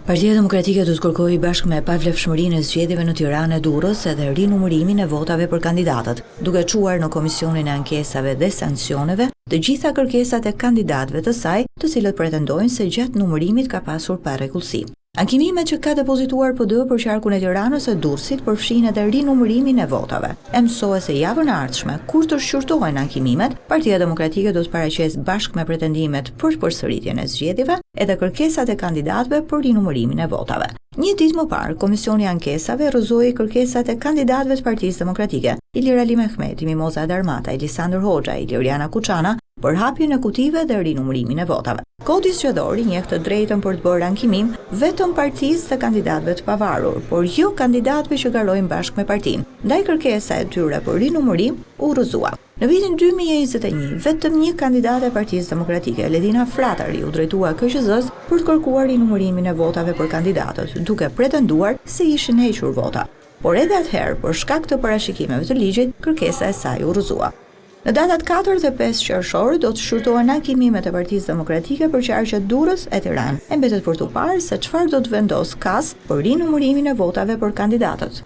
Partia Demokratike do të kërkojë bashkë me pavlefshmërinë e zgjedhjeve në Tiranë e Durrës edhe rinumërimin e votave për kandidatët, duke çuar në Komisionin e Ankesave dhe Sanksioneve të gjitha kërkesat e kandidatëve të saj, të cilët pretendojnë se gjatë numërimit ka pasur parregullsi. Ankimimet që ka depozituar PD për qarkun e Tiranës së Durrësit përfshin edhe rinumërimin e votave. Mësohet se javën e ardhshme, kur të shqyrtohen ankimimet, Partia Demokratike do të paraqesë bashkë me pretendimet për përsëritjen e zgjedhjeve edhe kërkesat e kandidatëve për rinumërimin e votave. Një ditë më parë, Komisioni i Ankesave rrëzoi kërkesat e kandidatëve të Partisë Demokratike, Ilir Ali Mehmeti, Mimoza Darmata, Elisandër Hoxha, Iliriana Kuçana, për hapjen e kutive dhe rinumërimin e votave. Kodi zgjedhor i njeh të drejtën për të bërë ankimim vetëm partisë të kandidatëve të pavarur, por jo kandidatëve që garojnë bashkë me partinë. Ndaj kërkesa e tyre për rinumërim u rrëzua. Në vitin 2021, vetëm një kandidate e Partisë Demokratike, Ledina Fratari, u drejtua KQZ-s për të kërkuar rinumërimin e votave për kandidatët, duke pretenduar se ishin hequr vota. Por edhe atëherë, për shkak të parashikimeve të ligjit, kërkesa e saj u rrëzua. Në datat 4 dhe 5 qershor do të shqyrtohen ankimimet e Partisë Demokratike për qarqet Durrës e Tiranë. Mbetet për tu parë se çfarë do të vendos KAS për rinumërimin e votave për kandidatët.